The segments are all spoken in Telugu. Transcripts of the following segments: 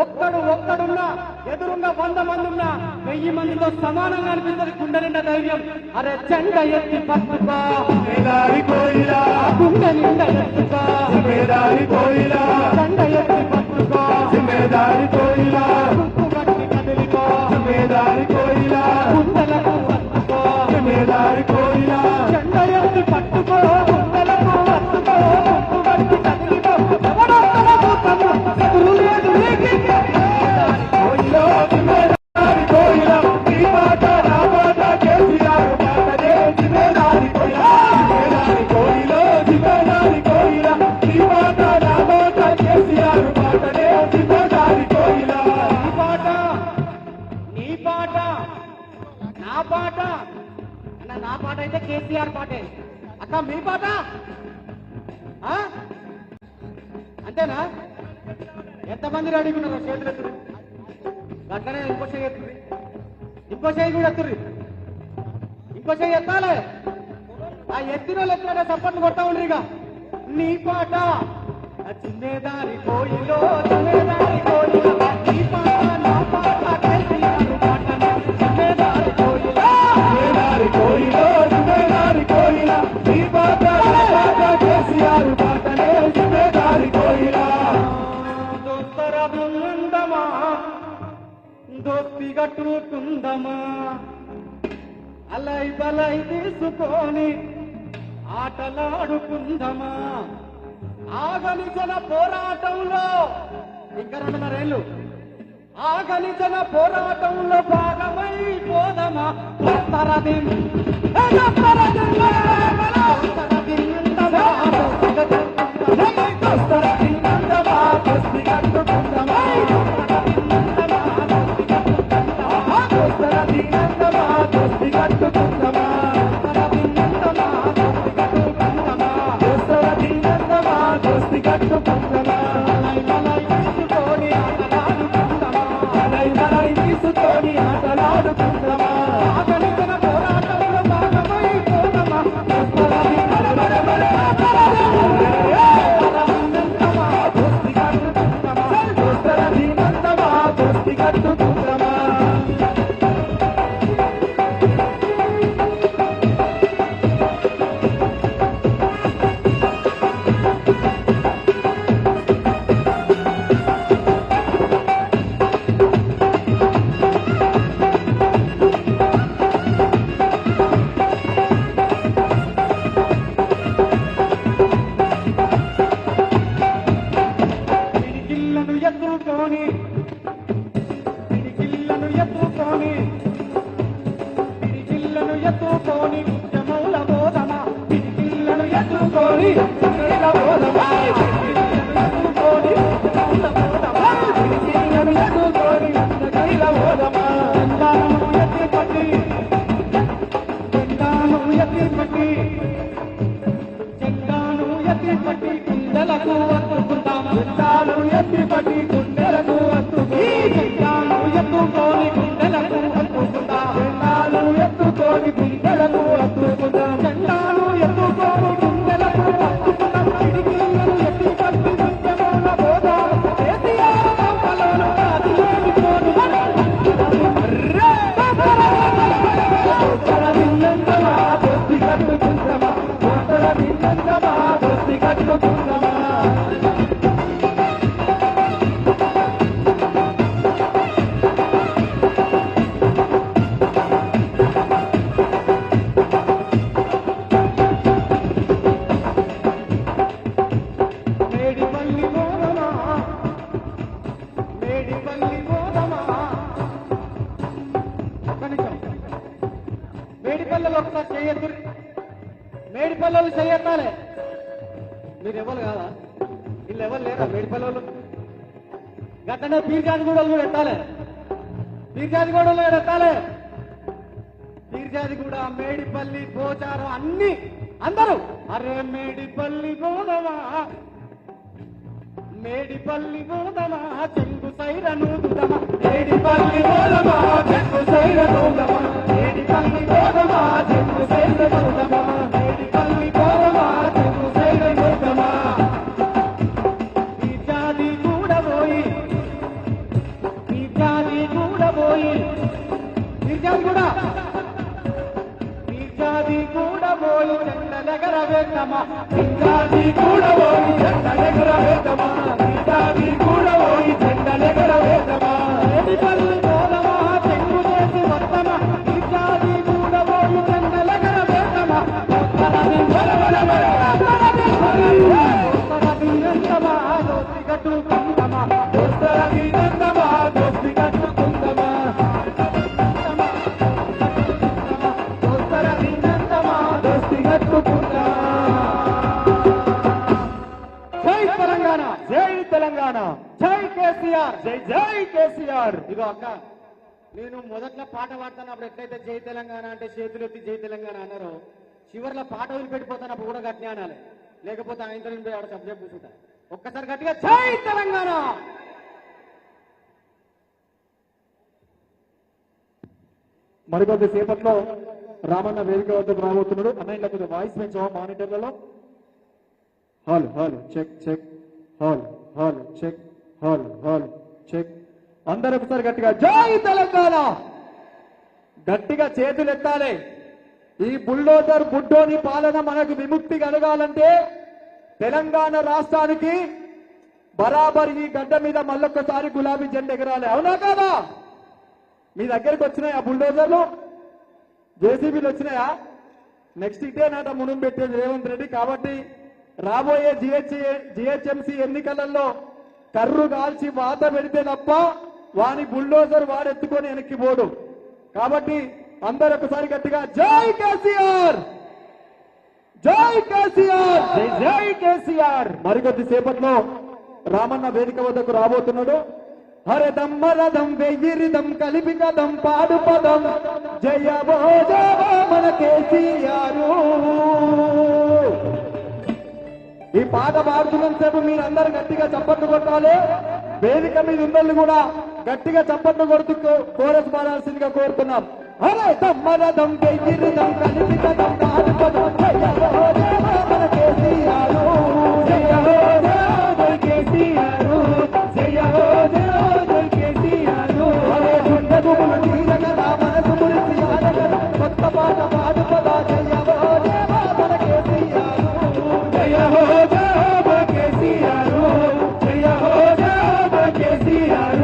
ఒక్కడున్నా ఎదురుగా 100 మంది ఉన్నా 1000 మందితో సమానంగా అనిపిస్తుంది. గుండె నిండా ధైర్యం. అరే చెండ ఎత్తి పట్టుకో గుండె నిండా ఎత్తుకో చెండ ఎత్తి పట్టుకో గుంపు పట్టి కదిలికో గుండెలకు పట్టుకో చెండ ఎత్తి పట్టుకో గుండెలకు పట్టుకో గుంపు పట్టి కదిలికో ఎవడో ఎదురు లేదు నా పాట అయితే కేసీఆర్ పాటే. అక్క మీ పాట అంతేనా? ఎంతమంది రెడీకున్నారు? చేతులు ఎత్తురు. గట్లనే ఇంకో చేయి ఎత్తుర్రి, ఇంకో చేయి కూడా ఎత్తుర్రి, ఇంకో చేయి ఎత్తాలి. ఆ ఎత్తిన వాళ్ళు ఎత్తున సప్పట్లు కొడతా ఉండ్రి. ఇక నీ పాట చిన్నేదారి కోయిలో చిన్నేదారి కోయిలో నీ పాట నా పాట కేసీఆర్ పాట చిన్నేదారి కోయిలో చిన్నేదారి కోయిలో చిన్నేదారి కోయిలో నీ పాట నా పాట కేసీఆర్ పాటనే చిన్నేదారి కోయిలో దోస్తర బృందమా దోస్తి గట్టుకుందమా అలై బలై తీసుకొని ఆటలాడుకుందమా ఆగని జన పోరాటంలో ఇంకా 2.5 ఏళ్ళు ఆగని జన పోరాటంలో భాగమైపోదమా మేడిపల్లెలు ఒకసారి చేయొద్దు. మేడిపల్లెలు చేయొత్తాలే. మీరు ఎవరు కాదా? వీళ్ళు ఎవరు లేరా మేడిపల్లెలు? గట్టనే పీర్జాదిగూడలు కూడా ఎత్తాలి. పీర్జాదిగూడలు కూడా ఎత్తాలి. పీర్జాదిగూడ, మేడిపల్లి, పోచారం అన్ని అందరూ అరే మేడిపల్లి గోదమా, మేడిపల్లి గోదమా, చెంగు సైరను దుదమా, మేడిపల్లి గోదమా, చెంగు సైరను దుదమా, మేడిపల్లి గోదమా, చెంగు సైరను దుదమా, మేడిపల్లి గోదమా, చెంగు సైరను దుదమా. పీర్జాదిగూడ పోయి కూడా జాతి కూడా పోయి చెండలెగర వేద్దామా జాతి కూడా పోయి చెండలెగర వేద్దామా జాతి కూడా పోయి చెండలెగర వేద్దామా ఎడిపల్లి పోదమా చెంగు చేసి వద్దమా జాతి కూడా పోయి చెండలెగర వేద్దామా దోస్తి కట్టుకుందమా దోస్తి కట్టుకుందమా జై తెలంగాణ జై తెలంగాణ జై కేసీఆర్ జై జై కేసీఆర్. ఇగో అక్క నేను మొదట్లో పాట పాడుతున్నప్పుడు ఎట్లయితే జై తెలంగాణ అంటే చేతులు ఎత్తి జై తెలంగాణ అన్నారో చివరిలో పాట వదిలిపెట్టిపోతున్నప్పుడు కూడా గట్టిగా అనాలి, లేకపోతే ఆయన పోయి ఆడ సబ్జెక్ట్ కూర్చుంటా. ఒక్కసారి గట్టిగా జై తెలంగాణ. మరికొద్ది సేపట్లో రామన్న వేదిక వద్దకు రాబోతున్నాడు. అన్నయ్య కొద్దిగా వాయిస్ పెంచావా మానిటర్లలో? Hall hall check check hall hall check hall hall check. అందరూ ఒకసారి గట్టిగా జై తెలంగాణ గట్టిగా చేతులు ఎత్తాలి. ఈ బుల్డోజర్ బుడ్డోని పాలన మనకు విముక్తి కలగాలంటే తెలంగాణ రాష్ట్రానికి బరాబర్ ఈ గడ్డ మీద మళ్ళొక్కసారి గులాబీ జెండా ఎగరాలి. అవునా కాదా? మీ దగ్గరికి వచ్చినాయి ఆ బుల్డోజర్లు, జేసీబీలు వచ్చినాయా? నెక్స్ట్ ఇదే నాట మునుం పెట్టేది రేవంత్ రెడ్డి. కాబట్టి రాబోయే జిహెచ్ఎంసీ ఎన్నికలలో కర్రు కాల్చి వాత పెడితే తప్ప వాని బుల్డోజర్ వాడెత్తుకొని వెనక్కి పోడు. కాబట్టి అందరూ ఒకసారి గట్టిగా జై కేసీఆర్ జై కేసీఆర్ జై జై కేసీఆర్. మరికొద్ది సేపట్లో రామన్న వేదిక వద్దకు రాబోతున్నాడు. హరదం మరదం వెయ్యిరిదం కలిపి కదం పాడు పదం జయవో జయవో మన కేసీఆర్. ఈ పాట పాడుతున్నంత సేపు మీరందరూ గట్టిగా చప్పట్లు కొట్టాలి. వేదిక మీద ఉన్నోళ్ళు కూడా గట్టిగా చప్పట్లు కొడుతూ కోరస్ పాడాల్సిందిగా కోరుతున్నాం. హరదం మరదం వెయ్యిరిదం కలిపి కదం పాడు పదం జయవో జయవో మన కేసీఆర్ జయవో జయవో కేసీఆర్ జయవో జయవో కేసీఆర్. మనసు మురిసి ఆడగల కొత్త పాట పాడు పదా జయవో జయవో మన కేసీఆర్ జయవో జయవో కేసీఆర్ జయవో జయవో కేసీఆర్.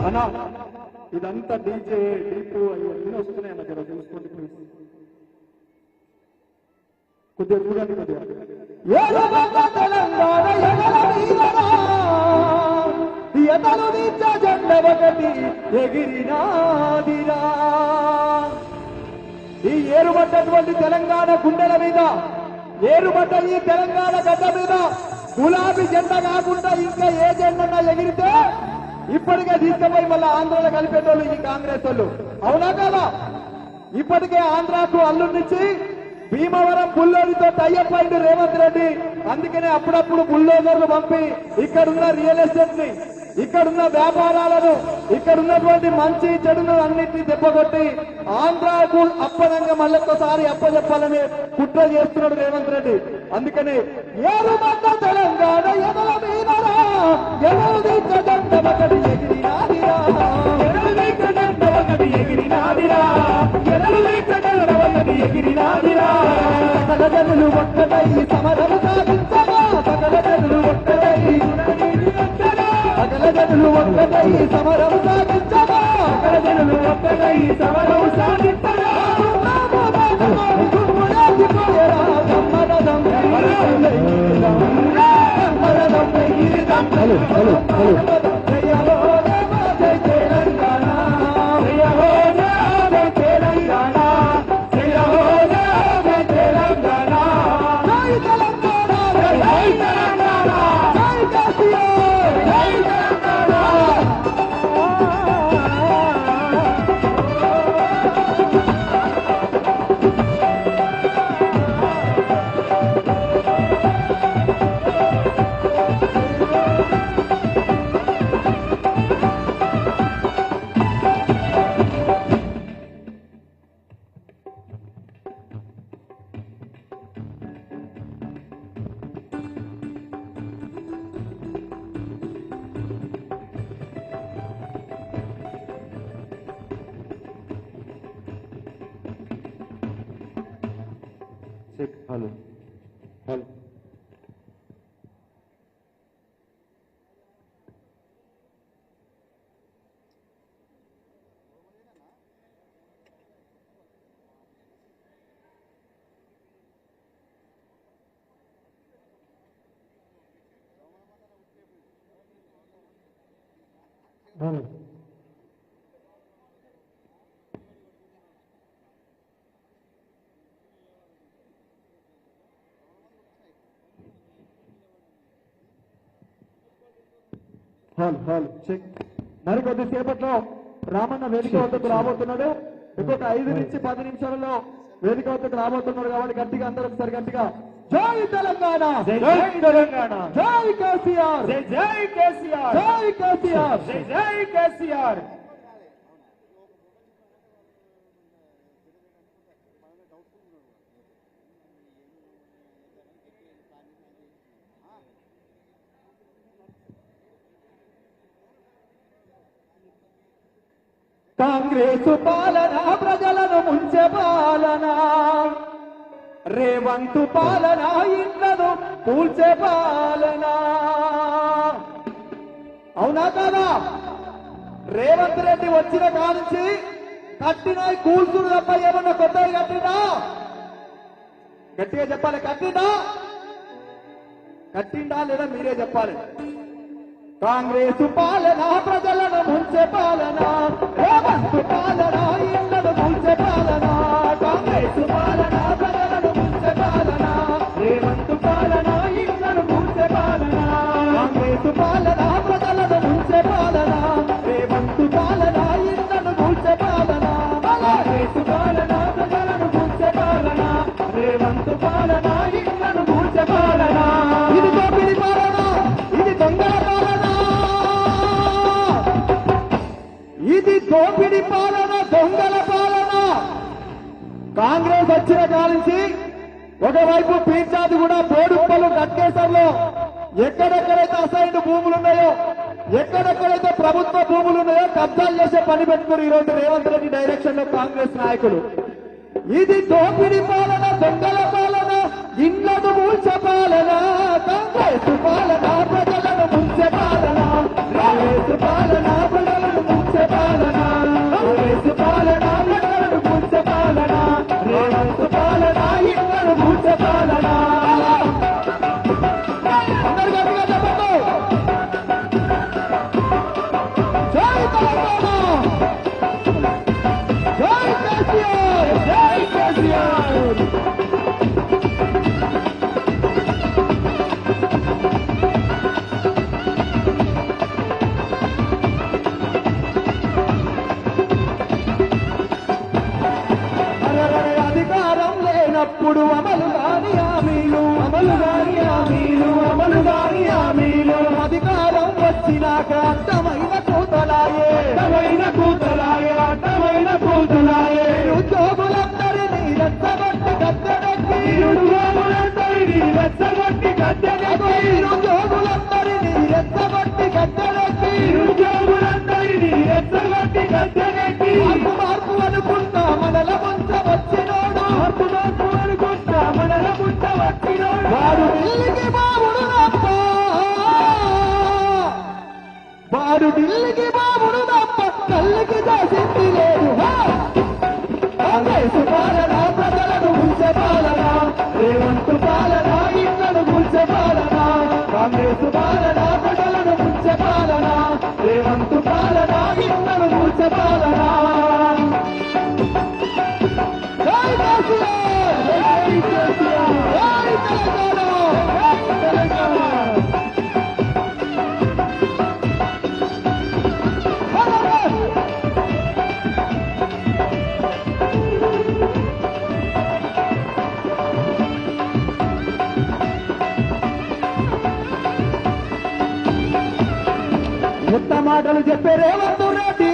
అన్నా ఇదంతా డీజే డీపు అన్నీ వస్తున్నాయి అన్న జర చూసుకోండి ప్లీజ్. కొద్దిగా చూడండి కొద్దిగా. ఎగిరినాదిరా ఈ ఏరుబడ్డటువంటి తెలంగాణ గుండెల మీద, ఏరుబడ్డ ఈ తెలంగాణ గడ్డ మీద గులాబీ జెండా కాకుండా ఇంకా ఏ జెండా ఎగిరితే ఇప్పటికే తీసుకుపోయి మళ్ళీ ఆంధ్రలో కలిపేటోళ్ళు ఈ కాంగ్రెస్ వాళ్ళు. అవునా కదా? ఇప్పటికే ఆంధ్రాకు అల్లునిచ్చి భీమవరం బుల్లోడితో టైఅప్ అయింది రేవంత్ రెడ్డి. అందుకనే అప్పుడప్పుడు బుల్డోజర్లు పంపి ఇక్కడున్న రియల్ ఎస్టేట్ ని ఇక్కడున్న వ్యాపారాలను ఇక్కడున్నటువంటి మంచి చెడును అన్నింటినీ దెబ్బకొట్టి ఆంధ్రాకు అప్పనంగా మళ్ళొక్కసారి అప్పచెప్పాలని కుట్ర చేస్తున్నాడు రేవంత్ రెడ్డి. అందుకని ఏరుమన్న తెలంగాణ ఎదల మీదరా ఎదలది కదండమకడి ఎగిరినాదిరా ఎదలది కదండమకడి ఎగిరినాదిరా ఎదలది కదండమకడి ఎగిరినాదిరా సకల జనులు ఒక్కటై సమరము సాగించగా సకల జనులు ఒక్కటై సకల జనులు ఒక్కటై సమరము సాగించగా సకల జనులు ఒక్కటై సమరము సాగించగా hello hello hello hello hello hello hall hall check. మరి కొద్దిసేపట్లో రామన్న వేదిక వద్దకు రాబోతున్నాడు. ఇంకొక 5 నుంచి 10 నిమిషాలలో వేదిక వద్దకు రాబోతున్నాడు కాబట్టి గట్టిగా అందరూ ఒకసారి గట్టిగా జై తెలంగాణ జై తెలంగాణ జై కేసీఆర్ జై కేసీఆర్ జై కేసీఆర్ జై కేసీఆర్. కాంగ్రెసు పాలన ప్రజలను ముంచే పాలన, రేవంతు పాలన ఇళ్లను కూల్చే పాలన. అవునా కాదా? రేవంత్ రెడ్డి వచ్చిన కానుంచి కట్టిన కూల్చుడు తప్ప ఏమన్నా కొత్తగా కట్టినా? గట్టిగా చెప్పాలి. కట్టిండా లేదా మీరే చెప్పాలి. కాంగ్రెసు పాలన ప్రజలను ముంచే పాలన, రేవంతు పాలన ఇళ్లను ముంచే పాలన. కాంగ్రెసు పాలన ప్రజలను ముంచే పాలన, రేవంతు పాలన ఇళ్లను ముంచే పాలన. కాంగ్రెసు పాలన ప్రజలను ముంచే పాలన, రేవంతు పాలన ఇళ్లను ముంచే పాలన. కాంగ్రెసు పాలన ప్రజలను ముంచే పాలన, రేవంతు పాలన ఇళ్లను ముంచే పాలన. ఇది దోపిడీ పాలన, ఇది దొంగల పాలన, ఇది దోపిడి పాలన, దొంగల పాలన. కాంగ్రెస్ వచ్చిన కాలించి ఒకవైపు పీర్చాది కూడా బోడుప్పలు గట్కేసర్లో ఎక్కడెక్కడైతే అసైన్డ్ భూములు ఉన్నాయో, ఎక్కడెక్కడైతే ప్రభుత్వ భూములు ఉన్నాయో కబ్జాలు చేసే పని పెట్టుకుని ఈరోజు రేవంత్ రెడ్డి డైరెక్షన్ లో కాంగ్రెస్ నాయకులు. ఇది దోపిడి పాలన, దొంగల పాలన, ఇళ్లను ముంచే పాలన. కాంగ్రెస్ పాలన ప్రజలను ముంచే పాలన, కాంగ్రెస్ పాలన ప్రజలను ముంచే పాలన. కాంగ్రెస్ పాలన ప్రజలను ముంచే పాలన, రేవంత్ పాలన ఇళ్లను ముంచే పాలన. అందరు గట్టిగా చెప్పండి. జై తెలంగాణ, జై కేసీఆర్, జై కేసీఆర్. అధికారం లేనప్పుడు అమలు కాని హామీలు, అమలు కాని హామీలు, అమలు కాని హామీలు. అధికారం వచ్చినాక అడ్డమైన కూతలాయే అడ్డమైన కూతలాయే అడ్డమైన కూతలాయే నిరుద్యోగులందరినీ రెచ్చగొట్టి గద్దెనెక్కి నిరుద్యోగులందరినీ రెచ్చగొట్టి గద్దెనెక్కి నిరుద్యోగులందరినీ రెచ్చగొట్టి గద్దెనెక్కి నిరుద్యోగులందరినీ రెచ్చగొట్టి గద్దెనెక్కి మార్పు అనుకుంటా మనల ముంచ వచ్చినోడు మార్పు అనుకుంటా మనల ముంచ వచ్చినోడు వాడు ఢిల్లీకి బాబుడు తప్ప వాడు ఢిల్లీకి బాబుడు తప్ప తల్లికి చేసింది లేదు కాంగ్రెస్ పాలన ప్రజలను ముంచే పాలన రేవంత్ పాలన ఇళ్లను ముంచే పాలన కాంగ్రెస్ పాలన ప్రజలను ముంచే పాలన రేవంత్ పాలన ఇళ్లను ముంచే పాలన జై కేసీఆర్! జై కేసీఆర్! జై తెలంగాణ! కొత్త మాటలు చెప్పే రేవంత్ రెడ్డి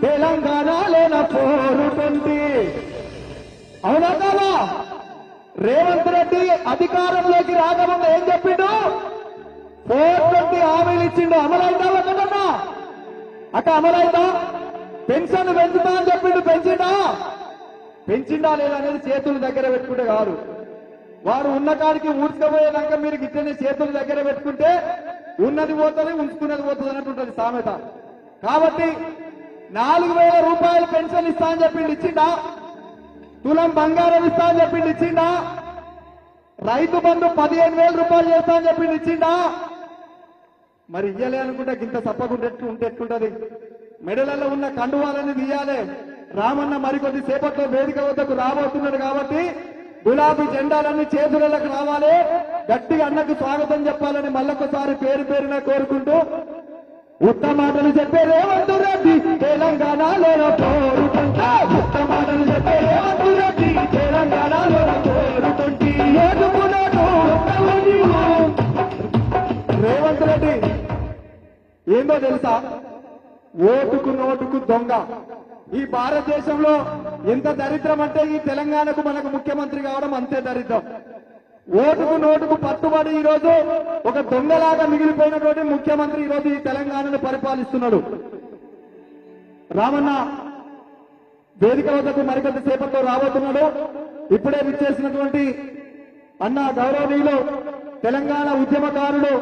తెలంగాణలోన 420 అవునా కాదా? రేవంత్ రెడ్డి అధికారంలోకి రాకముందు ఏం చెప్పిండు? 420 హామీలు ఇచ్చిండు. అమలైందా ఒకటన్నా? అక్క అమలైందా? పెన్షన్ పెంచుతా అని చెప్పిండు. పెంచిండా లేదా అనేది చేతుల దగ్గర పెట్టుకుంటే కాదు. వారు ఉన్న కాడికి ఊడ్చుకపోయేదాకా మీరు గిట్టని చేతుల దగ్గర పెట్టుకుంటే ఉన్నది పోతుంది, ఉంచుకున్నది పోతుంది అన్నట్టుంటది సామెత. కాబట్టి 4,000 రూపాయలు పెన్షన్ ఇస్తా అని చెప్పిండు. ఇచ్చిండా? తులం బంగారం ఇస్తా అని చెప్పిండు. ఇచ్చిండా? రైతు బంధు 15,000 రూపాయలు చేస్తా అని చెప్పిండు. ఇచ్చిండా? మరి ఇయ్యలే అనుకుంటే గింత సప్పకుండా ఉంటే ఎట్లుంటది? మెడలలో ఉన్న కండువాలని తీయాలి. రామన్న మరికొద్ది సేపట్లో వేదిక వద్దకు రాబోతున్నాడు కాబట్టి గులాబీ జెండాలన్నీ చేతులకు రావాలి. గట్టిగా అన్నకు స్వాగతం చెప్పాలని మళ్ళొకసారి పేరు పేరున కోరుకుంటూ ఉత్తమ మాటలు చెప్పే రేవంత్ రెడ్డి తెలంగాణలో కోరుకుంటా. ఉత్తమ మాటలు చెప్పే రేవంత్ రెడ్డి తెలంగాణలో కోరుకుంటే రేవంత్ రెడ్డి ఏందో తెలుసా? ఓటుకు నోటుకు దొంగ. ఈ భారతదేశంలో ఎంత దరిద్రం అంటే ఈ తెలంగాణకు మనకు ముఖ్యమంత్రి కావడం అంతే దరిద్రం. ఓటుకు నోటుకు పట్టుబడి ఈ రోజు ఒక దొంగలాగా మిగిలిపోయినటువంటి ముఖ్యమంత్రి ఈ రోజు ఈ తెలంగాణను పరిపాలిస్తున్నాడు. రామన్న వేదిక వద్దకు మరికొంత సేపట్లో రాబోతున్నాడు. ఇప్పుడే విచ్చేసినటువంటి అన్న గౌరవనీయులు తెలంగాణ ఉద్యమకారుడు